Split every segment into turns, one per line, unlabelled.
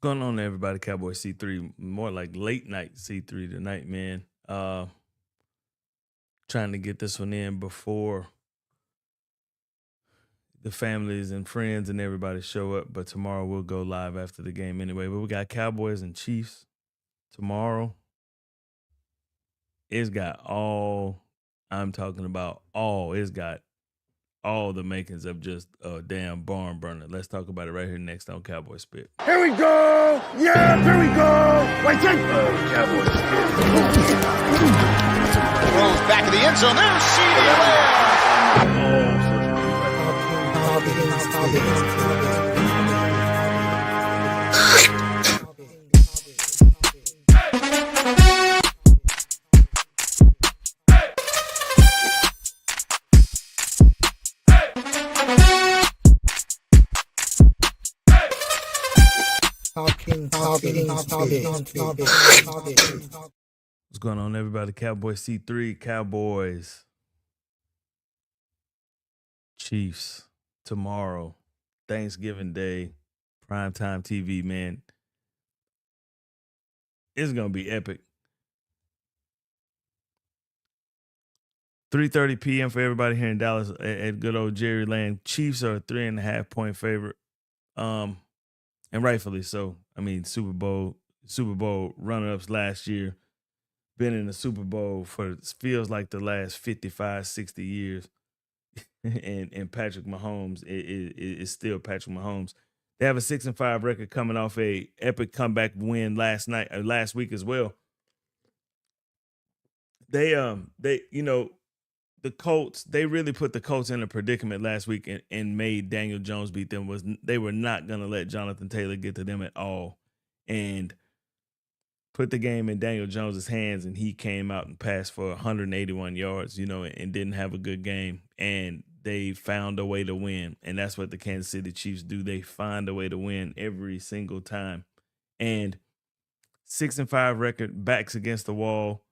Going on, everybody? Cowboy C3, more like late night C3 tonight, man. Trying to get this one in before the families and friends and everybody show up. But tomorrow we'll go live after the game anyway. But we got Cowboys and Chiefs tomorrow. It's got all I'm talking about. It's got all the makings of just a damn barn burner. Let's talk about it right here next on Cowboy Spit.
Here we go! Yeah, here we go! Wait, take Cowboy Spit.
Throws back of the end zone. There's CeeDee Lamb.
What's going on, everybody? Cowboy C3, Cowboys, Chiefs tomorrow, Thanksgiving Day, primetime TV, man. It's going to be epic. 3:30 p.m. for everybody here in Dallas at good old Jerry Land. Chiefs are a 3.5-point favorite, and rightfully so. I mean, Super Bowl runner-ups last year, been in the Super Bowl for feels like the last 55, 60 years. and Patrick Mahomes is still Patrick Mahomes. They have a 6-5 record coming off a epic comeback win last week as well. The Colts, they really put the Colts in a predicament last week and made Daniel Jones beat them. They were not going to let Jonathan Taylor get to them at all, and put the game in Daniel Jones's hands, and he came out and passed for 181 yards, and didn't have a good game. And they found a way to win, and that's what the Kansas City Chiefs do. They find a way to win every single time. And 6-5 record, backs against the wall.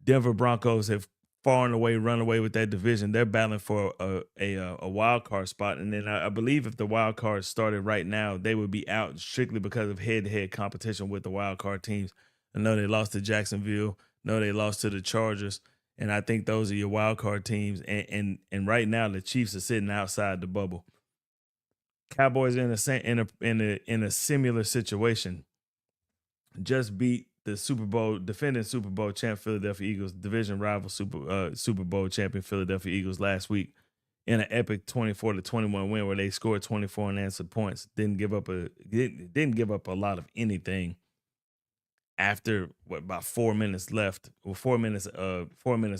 Denver Broncos have far and away run away with that division. They're battling for a wild card spot, and then I believe if the wild card started right now, they would be out strictly because of head-to-head competition with the wild card teams. I know they lost to Jacksonville. I know they lost to the Chargers, and I think those are your wild card teams. And right now, the Chiefs are sitting outside the bubble. Cowboys in a similar situation. Just beat the defending Super Bowl champ Philadelphia Eagles, division rival Super Bowl champion Philadelphia Eagles last week in an epic 24-21 win where they scored 24 unanswered points. Didn't give up a lot of anything after about 4 minutes left. Well, 4 minutes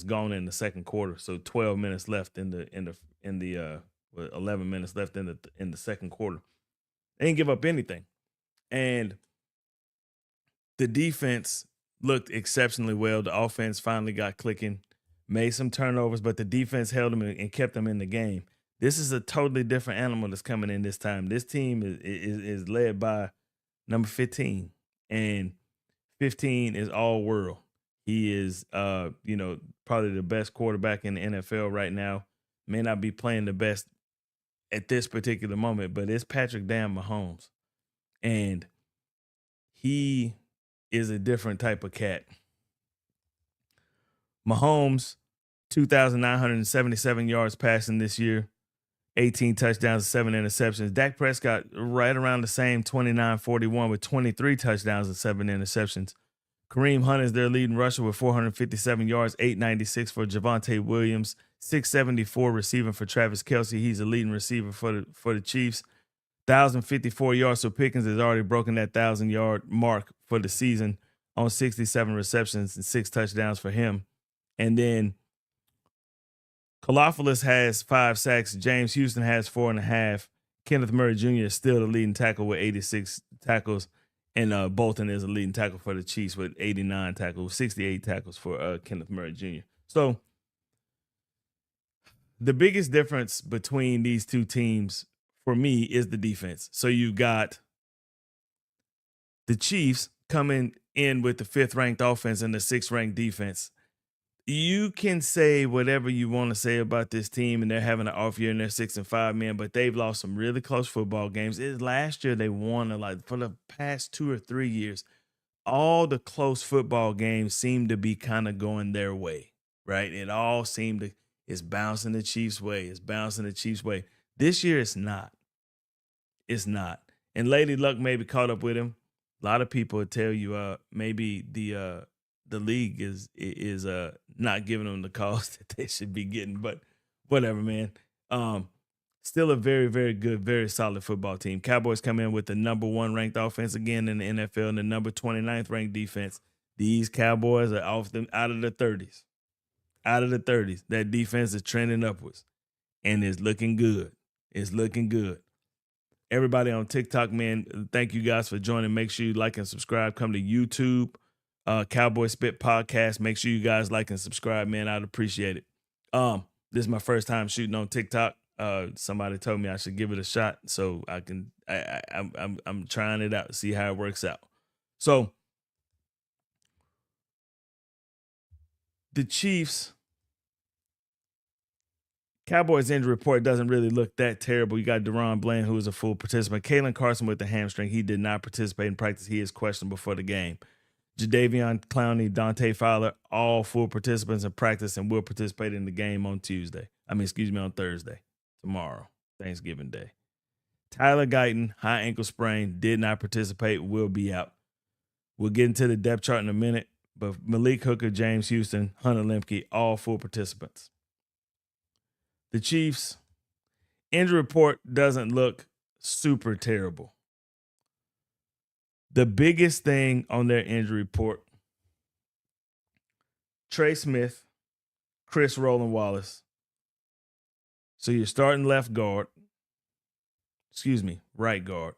gone in the second quarter. So 12 minutes left in the 11 minutes left in the second quarter. They didn't give up anything. And the defense looked exceptionally well. The offense finally got clicking, made some turnovers, but the defense held them and kept them in the game. This is a totally different animal that's coming in this time. This team is led by number 15, and 15 is all world. He is, probably the best quarterback in the NFL right now. May not be playing the best at this particular moment, but it's Patrick damn Mahomes, and he is a different type of cat. Mahomes, 2,977 yards passing this year, 18 touchdowns, 7 interceptions. Dak Prescott right around the same, 29-41 with 23 touchdowns and 7 interceptions. Kareem Hunt is their leading rusher with 457 yards, 896 for Javonte Williams, 674 receiving for Travis Kelce. He's a leading receiver for the Chiefs. 1,054 yards, so Pickens has already broken that 1,000-yard mark for the season on 67 receptions and 6 touchdowns for him. And then Kalafoulis has 5 sacks. James Houston has 4.5. Kenneth Murray Jr. is still the leading tackle with 86 tackles. And Bolton is a leading tackle for the Chiefs with 89 tackles, 68 tackles for Kenneth Murray Jr. So the biggest difference between these two teams for me is the defense. So you got the Chiefs coming in with the 5th ranked offense and the 6th ranked defense. You can say whatever you want to say about this team, and they're having an off year and they're 6-5, man, but they've lost some really close football games. Last year they won for the past 2 or 3 years. All the close football games seem to be kind of going their way, right? It all seemed to it's bouncing the Chiefs' way. It's bouncing the Chiefs' way. This year it's not. It's not. And Lady Luck maybe caught up with him. A lot of people would tell you maybe the league is not giving them the calls that they should be getting, but whatever, man. Still a very, very good, very solid football team. Cowboys come in with the number 1 ranked offense again in the NFL and the number 29th ranked defense. These Cowboys are out of the 30s. Out of the 30s. That defense is trending upwards, and it's looking good. It's looking good. Everybody on TikTok, man, thank you guys for joining. Make sure you like and subscribe. Come to YouTube, Cowboy Spit Podcast. Make sure you guys like and subscribe, man. I'd appreciate it. This is my first time shooting on TikTok. Somebody told me I should give it a shot, so I'm trying it out to see how it works out. So the Chiefs, Cowboys injury report doesn't really look that terrible. You got Deron Bland, who is a full participant. Kalen Carson with the hamstring. He did not participate in practice. He is questionable for the game. Jadeveon Clowney, Dante Fowler, all full participants in practice and will participate in the game on Thursday, tomorrow, Thanksgiving Day. Tyler Guyton, high ankle sprain, did not participate, will be out. We'll get into the depth chart in a minute, but Malik Hooker, James Houston, Hunter Lemke, all full participants. The Chiefs' injury report doesn't look super terrible. The biggest thing on their injury report, Trey Smith, Chris Roland Wallace. So you're starting right guard,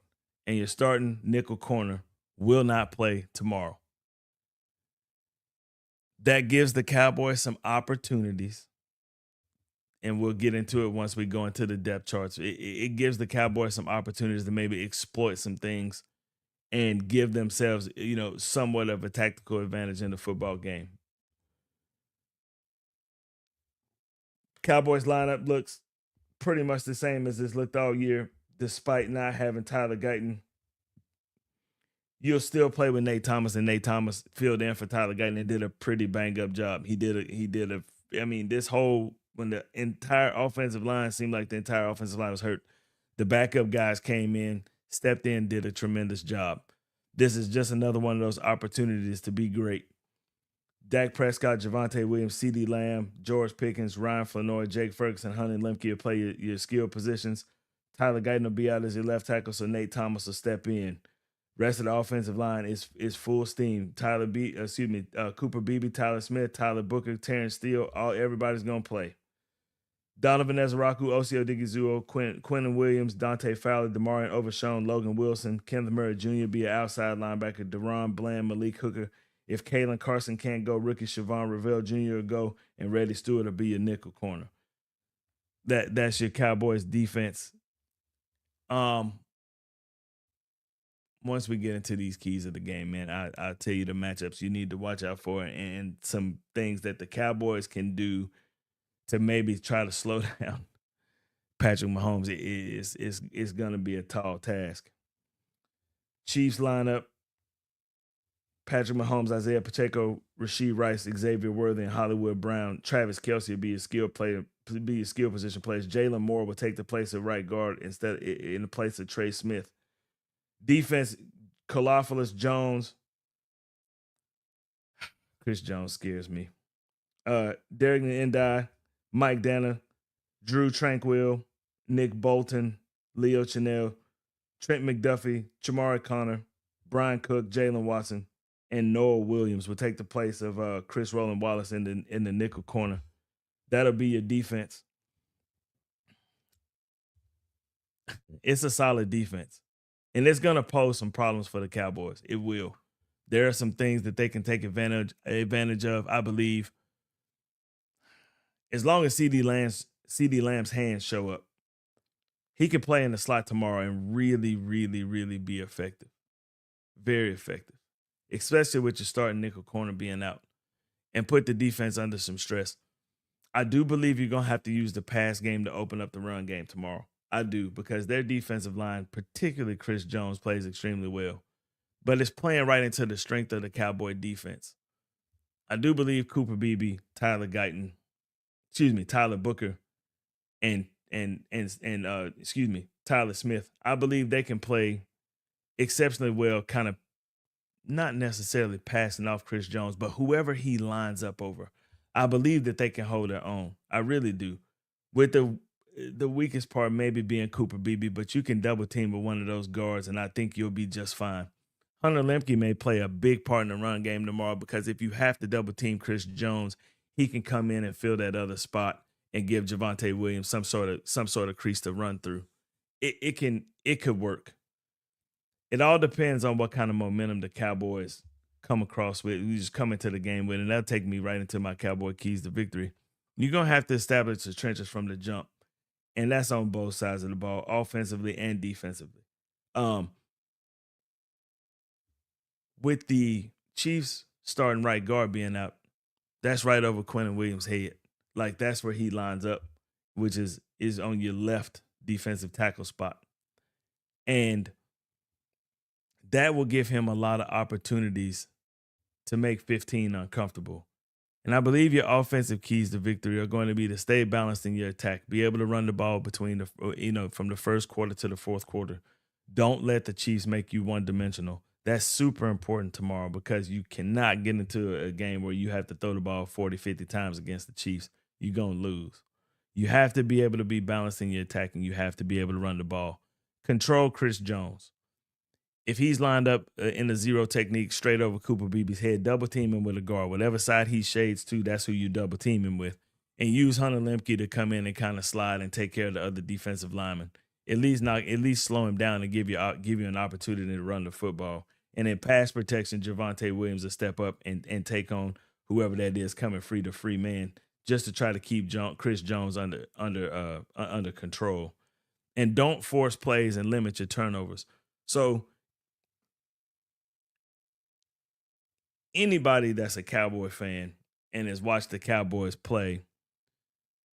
and you're starting nickel corner will not play tomorrow. That gives the Cowboys some opportunities, and we'll get into it once we go into the depth charts. It gives the Cowboys some opportunities to maybe exploit some things and give themselves, somewhat of a tactical advantage in the football game. Cowboys lineup looks pretty much the same as it's looked all year, despite not having Tyler Guyton. You'll still play with Nate Thomas, and Nate Thomas filled in for Tyler Guyton and did a pretty bang up job. When the entire offensive line seemed like the entire offensive line was hurt, the backup guys came in, stepped in, did a tremendous job. This is just another one of those opportunities to be great. Dak Prescott, Javonte Williams, CeeDee Lamb, George Pickens, Ryan Flanoy, Jake Ferguson, Hunter Lemke will play your skill positions. Tyler Guyton will be out as your left tackle, so Nate Thomas will step in. Rest of the offensive line is full steam. Cooper Beebe, Tyler Smith, Tyler Booker, Terrence Steele, everybody's gonna play. Donovan Ezeraku, Osio Odighizuo, Quentin Williams, Dante Fowler, Demarion Overshown, Logan Wilson, Kenneth Murray Jr. be an outside linebacker, Deron Bland, Malik Hooker. If Kalen Carson can't go, rookie Siobhan Ravel Jr. will go, and Reddy Stewart will be your nickel corner. That's your Cowboys defense. Once we get into these keys of the game, man, I'll tell you the matchups you need to watch out for and some things that the Cowboys can do to maybe try to slow down Patrick Mahomes. It's going to be a tall task. Chiefs lineup, Patrick Mahomes, Isaiah Pacheco, Rashee Rice, Xavier Worthy, and Hollywood Brown. Travis Kelce will be a skill position players. Jalen Moore will take the place of right guard in the place of Trey Smith. Defense, Kalafalus Jones. Chris Jones scares me. Derek Ndai, Mike Danna, Drew Tranquil, Nick Bolton, Leo Chenel, Trent McDuffie, Chamari Connor, Brian Cook, Jalen Watson, and Noah Williams will take the place of Chris Roland Wallace in the nickel corner. That'll be your defense. It's a solid defense. And it's going to pose some problems for the Cowboys. It will. There are some things that they can take advantage of, I believe. As long as CeeDee Lamb's hands show up, he can play in the slot tomorrow and really, really, really be effective. Very effective. Especially with your starting nickel corner being out. and put the defense under some stress. I do believe you're going to have to use the pass game to open up the run game tomorrow. I do, because their defensive line, particularly Chris Jones, plays extremely well. But it's playing right into the strength of the Cowboy defense. I do believe Cooper Beebe, Tyler Booker, and Tyler Smith, I believe they can play exceptionally well, kind of not necessarily passing off Chris Jones, but whoever he lines up over. I believe that they can hold their own. I really do. With the weakest part maybe being Cooper Beebe, but you can double team with one of those guards, and I think you'll be just fine. Hunter Lemke may play a big part in the run game tomorrow, because if you have to double team Chris Jones, he can come in and fill that other spot and give Javonte Williams some sort of crease to run through. It could work. It all depends on what kind of momentum the Cowboys come across with. We just come into the game with, and that'll take me right into my Cowboy keys to victory. You're going to have to establish the trenches from the jump, and that's on both sides of the ball, offensively and defensively. With the Chiefs starting right guard being out, that's right over Quinnen Williams' head. Like, that's where he lines up, which is on your left defensive tackle spot. And that will give him a lot of opportunities to make 15 uncomfortable. And I believe your offensive keys to victory are going to be to stay balanced in your attack, be able to run the ball between from the first quarter to the fourth quarter. Don't let the Chiefs make you one-dimensional. That's super important tomorrow, because you cannot get into a game where you have to throw the ball 40, 50 times against the Chiefs. You're going to lose. You have to be able to be balanced in your attack, and you have to be able to run the ball. Control Chris Jones. If he's lined up in the zero technique straight over Cooper Beebe's head, double team him with a guard. Whatever side he shades to, that's who you double team him with. And use Hunter Lemke to come in and kind of slide and take care of the other defensive linemen. At least slow him down and give you an opportunity to run the football. And in pass protection, Javonte Williams will step up and take on whoever that is coming free to free man, just to try to keep Chris Jones under control. And don't force plays and limit your turnovers. So anybody that's a Cowboy fan and has watched the Cowboys play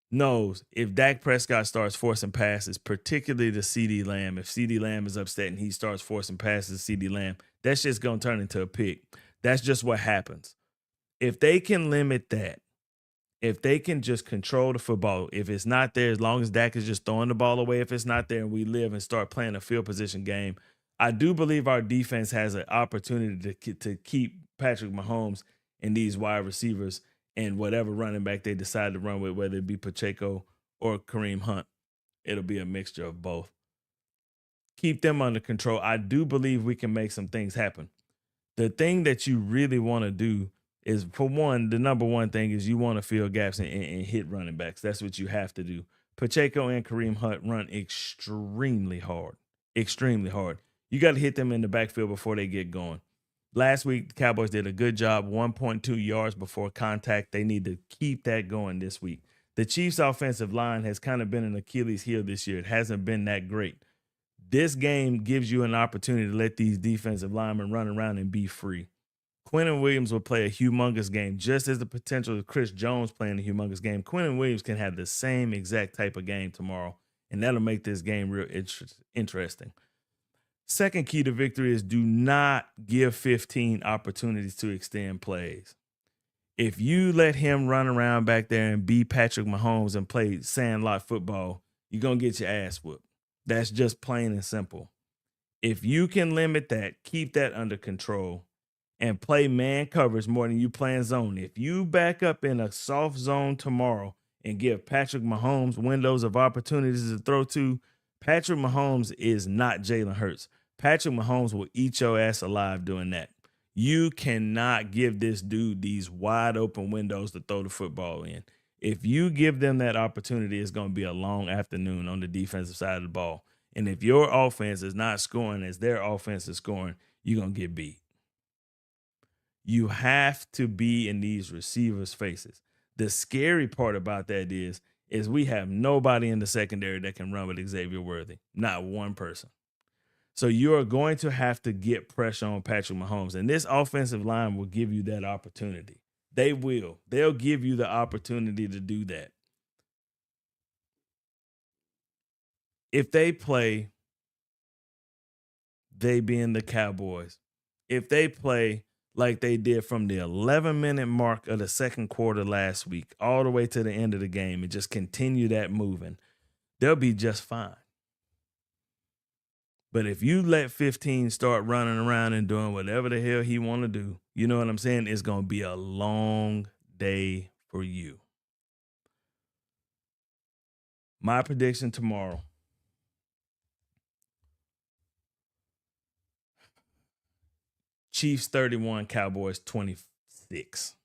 knows if Dak Prescott starts forcing passes, particularly to CeeDee Lamb, if CeeDee Lamb is upset and he starts forcing passes to CeeDee Lamb, that's just going to turn into a pick. That's just what happens. If they can limit that, if they can just control the football, if it's not there, as long as Dak is just throwing the ball away, if it's not there and we live and start playing a field position game, I do believe our defense has an opportunity to keep Patrick Mahomes and these wide receivers and whatever running back they decide to run with, whether it be Pacheco or Kareem Hunt. It'll be a mixture of both. Keep them under control. I do believe we can make some things happen. The thing that you really want to do is, for one, the number one thing is you want to fill gaps and hit running backs. That's what you have to do. Pacheco and Kareem Hunt run extremely hard. Extremely hard. You got to hit them in the backfield before they get going. Last week, the Cowboys did a good job, 1.2 yards before contact. They need to keep that going this week. The Chiefs' offensive line has kind of been an Achilles heel this year. It hasn't been that great. This game gives you an opportunity to let these defensive linemen run around and be free. Quinnen Williams will play a humongous game, just as the potential of Chris Jones playing a humongous game. Quinnen Williams can have the same exact type of game tomorrow, and that'll make this game real interesting. Second key to victory is do not give 15 opportunities to extend plays. If you let him run around back there and be Patrick Mahomes and play sandlot football, you're going to get your ass whooped. That's just plain and simple. If you can limit that, keep that under control, and play man coverage more than you playing zone. If you back up in a soft zone tomorrow and give Patrick Mahomes windows of opportunities to throw to, Patrick Mahomes is not Jalen Hurts. Patrick Mahomes will eat your ass alive doing that. You cannot give this dude these wide open windows to throw the football in. If you give them that opportunity, it's going to be a long afternoon on the defensive side of the ball. And if your offense is not scoring as their offense is scoring, you're going to get beat. You have to be in these receivers' faces. The scary part about that is we have nobody in the secondary that can run with Xavier Worthy. Not one person. So you are going to have to get pressure on Patrick Mahomes. And this offensive line will give you that opportunity. They will. They'll give you the opportunity to do that. If they play, they being the Cowboys, if they play like they did from the 11-minute mark of the second quarter last week all the way to the end of the game and just continue that moving, they'll be just fine. But if you let 15 start running around and doing whatever the hell he want to do, you know what I'm saying? It's going to be a long day for you. My prediction tomorrow. Chiefs 31, Cowboys 26.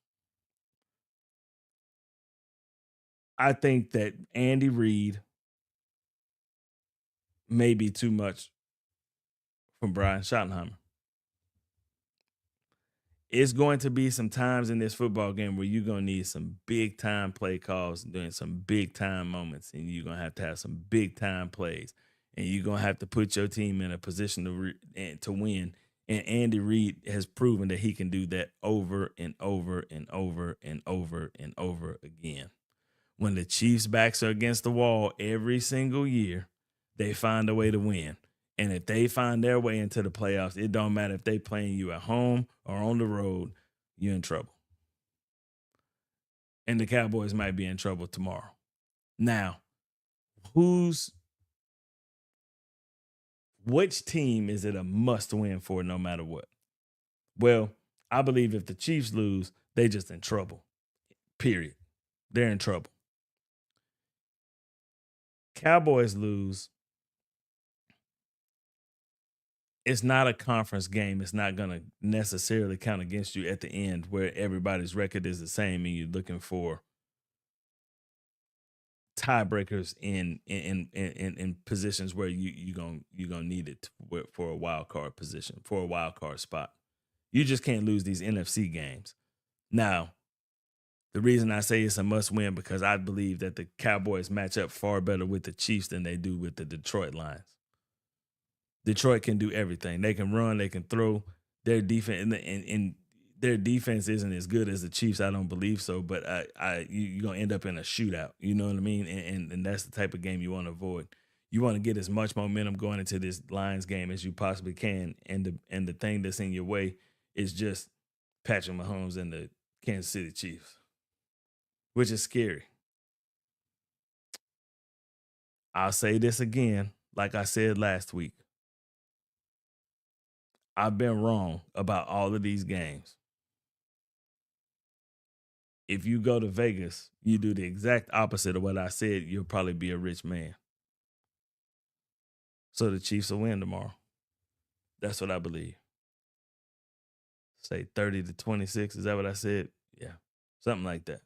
I think that Andy Reid may be too much from Brian Schottenheimer. It's going to be some times in this football game where you're going to need some big time play calls during some big time moments, and you're going to have some big time plays, and you're going to have to put your team in a position to win. And Andy Reid has proven that he can do that over and over and over and over and over again. When the Chiefs' backs are against the wall every single year, they find a way to win. And if they find their way into the playoffs, it don't matter if they playing you at home or on the road, you're in trouble. And the Cowboys might be in trouble tomorrow. Now, which team is it a must win for no matter what? Well, I believe if the Chiefs lose, they just in trouble. Period. They're in trouble. Cowboys lose. It's not a conference game. It's not going to necessarily count against you at the end where everybody's record is the same and you're looking for tiebreakers in positions where you're gonna need it for a wild card position, for a wild card spot. You just can't lose these NFC games. Now, the reason I say it's a must win because I believe that the Cowboys match up far better with the Chiefs than they do with the Detroit Lions. Detroit can do everything. They can run, they can throw. Their defense and their defense isn't as good as the Chiefs. I don't believe so, but you're gonna end up in a shootout. You know what I mean? And that's the type of game you want to avoid. You want to get as much momentum going into this Lions game as you possibly can. And the thing that's in your way is just Patrick Mahomes and the Kansas City Chiefs, which is scary. I'll say this again, like I said last week. I've been wrong about all of these games. If you go to Vegas, you do the exact opposite of what I said, you'll probably be a rich man. So the Chiefs will win tomorrow. That's what I believe. Say 30-26. Is that what I said? Yeah, something like that.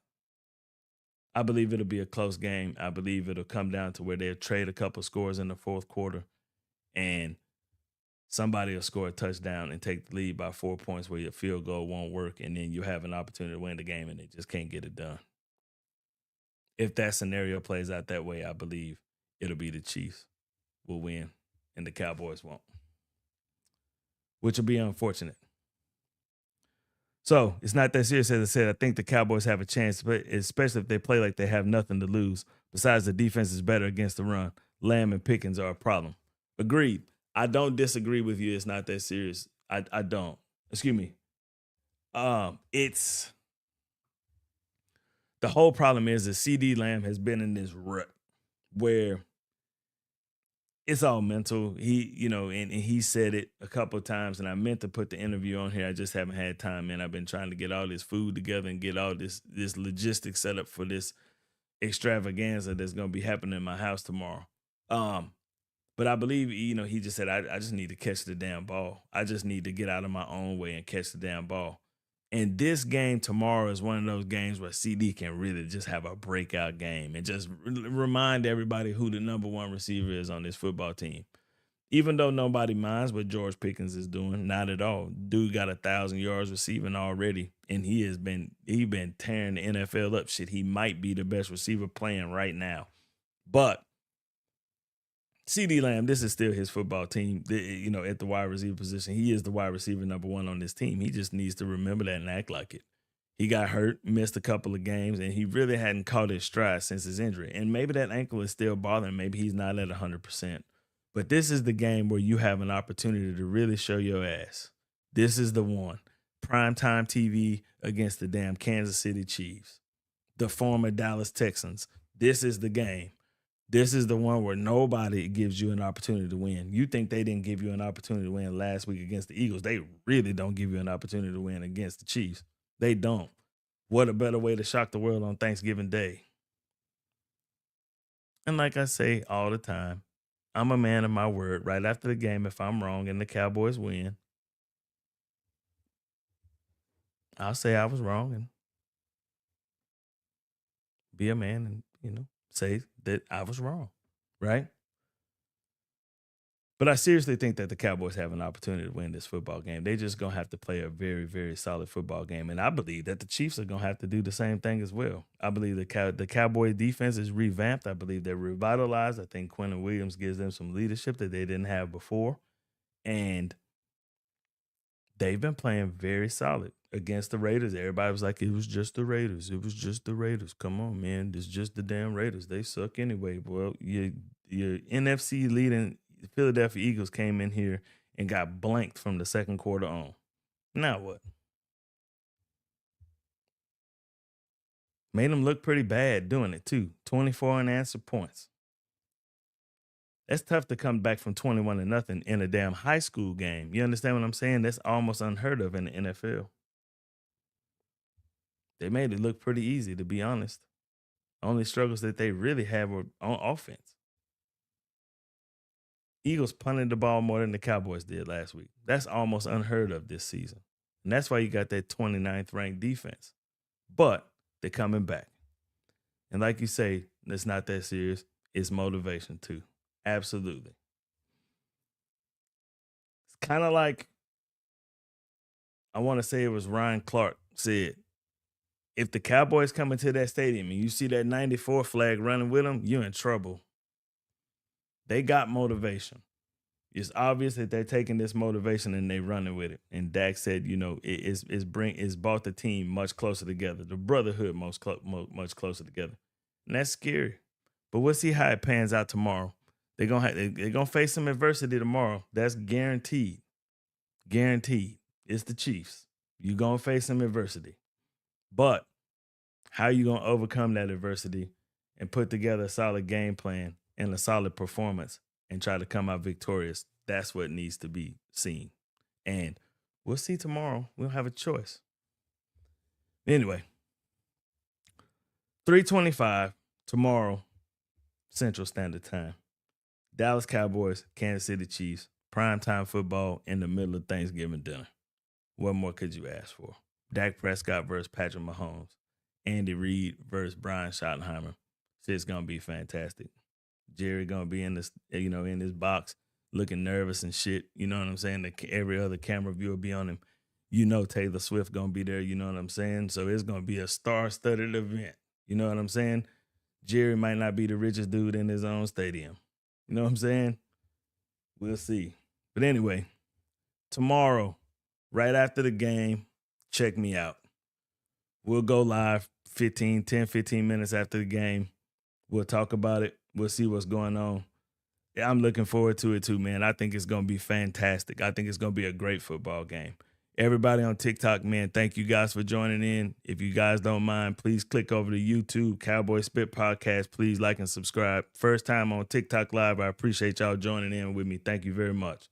I believe it'll be a close game. I believe it'll come down to where they'll trade a couple scores in the fourth quarter and somebody will score a touchdown and take the lead by 4 points where your field goal won't work, and then you have an opportunity to win the game and they just can't get it done. If that scenario plays out that way, I believe it'll be the Chiefs will win and the Cowboys won't, which will be unfortunate. So it's not that serious. As I said, I think the Cowboys have a chance, but especially if they play like they have nothing to lose. Besides, the defense is better against the run. Lamb and Pickens are a problem. Agreed. I don't disagree with you. It's not that serious. I don't. Excuse me. It's the whole problem is that CD Lamb has been in this rut where it's all mental. He, and he said it a couple of times, and I meant to put the interview on here. I just haven't had time, man. I've been trying to get all this food together and get all this logistics set up for this extravaganza that's going to be happening in my house tomorrow. But I believe, he just said, I just need to catch the damn ball. I just need to get out of my own way and catch the damn ball. And this game tomorrow is one of those games where CD can really just have a breakout game and just remind everybody who the number one receiver is on this football team. Even though nobody minds what George Pickens is doing, not at all. Dude got 1,000 yards receiving already, and he been tearing the NFL up. Shit, he might be the best receiver playing right now. But CD Lamb, this is still his football team, at the wide receiver position. He is the wide receiver number one on this team. He just needs to remember that and act like it. He got hurt, missed a couple of games, and he really hadn't caught his stride since his injury. And maybe that ankle is still bothering. Maybe he's not at 100%. But this is the game where you have an opportunity to really show your ass. This is the one. Primetime TV against the damn Kansas City Chiefs, the former Dallas Texans. This is the game. This is the one where nobody gives you an opportunity to win. You think they didn't give you an opportunity to win last week against the Eagles. They really don't give you an opportunity to win against the Chiefs. They don't. What a better way to shock the world on Thanksgiving Day. And like I say all the time, I'm a man of my word. Right after the game, if I'm wrong and the Cowboys win, I'll say I was wrong and be a man and, say that I was wrong, right? But I seriously think that the Cowboys have an opportunity to win this football game. They just going to have to play a very, very solid football game. And I believe that the Chiefs are going to have to do the same thing as well. I believe the Cowboy defense is revamped. I believe they're revitalized. I think Quentin Williams gives them some leadership that they didn't have before. And they've been playing very solid against the Raiders. Everybody was like, it was just the Raiders. It was just the Raiders. Come on, man. It's just the damn Raiders. They suck anyway. Well, your NFC leading Philadelphia Eagles came in here and got blanked from the second quarter on. Now what? Made them look pretty bad doing it too. 24 unanswered points. That's tough to come back from 21-0 in a damn high school game. You understand what I'm saying? That's almost unheard of in the NFL. They made it look pretty easy, to be honest. Only struggles that they really had were on offense. Eagles punted the ball more than the Cowboys did last week. That's almost unheard of this season. And that's why you got that 29th ranked defense. But they're coming back. And like you say, it's not that serious. It's motivation too. Absolutely. It's kind of like, I want to say it was Ryan Clark said, if the Cowboys come into that stadium and you see that 94 flag running with them, you're in trouble. They got motivation. It's obvious that they're taking this motivation and they're running with it. And Dak said, it's brought the team much closer together. The brotherhood much closer together. And that's scary. But we'll see how it pans out tomorrow. They're gonna face some adversity tomorrow. That's guaranteed. Guaranteed. It's the Chiefs. You're gonna face some adversity. But how you gonna overcome that adversity and put together a solid game plan and a solid performance and try to come out victorious? That's what needs to be seen. And we'll see tomorrow. We'll have a choice. Anyway, 3:25 tomorrow, Central Standard Time. Dallas Cowboys, Kansas City Chiefs, primetime football in the middle of Thanksgiving dinner. What more could you ask for? Dak Prescott versus Patrick Mahomes. Andy Reid versus Brian Schottenheimer. It's going to be fantastic. Jerry going to be in this, in his box looking nervous and shit. You know what I'm saying? Every other camera view will be on him. Taylor Swift going to be there. You know what I'm saying? So it's going to be a star-studded event. You know what I'm saying? Jerry might not be the richest dude in his own stadium. You know what I'm saying? We'll see. But anyway, tomorrow, right after the game, check me out. We'll go live 15 minutes after the game. We'll talk about it. We'll see what's going on. Yeah, I'm looking forward to it too, man. I think it's going to be fantastic. I think it's going to be a great football game. Everybody on TikTok, man, thank you guys for joining in. If you guys don't mind, please click over to YouTube, Cowboy Spit Podcast. Please like and subscribe. First time on TikTok Live. I appreciate y'all joining in with me. Thank you very much.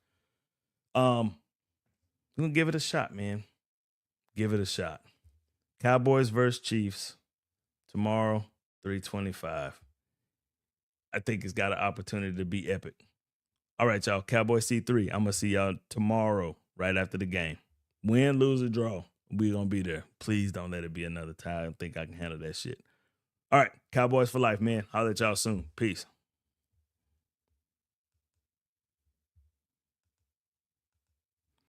We're going to give it a shot, man. Give it a shot. Cowboys versus Chiefs tomorrow, 3:25. I think it's got an opportunity to be epic. All right, y'all. Cowboy C3. I'm going to see y'all tomorrow right after the game. Win, lose, or draw, we're going to be there. Please don't let it be another tie. I don't think I can handle that shit. All right. Cowboys for life, man. I'll let y'all soon. Peace.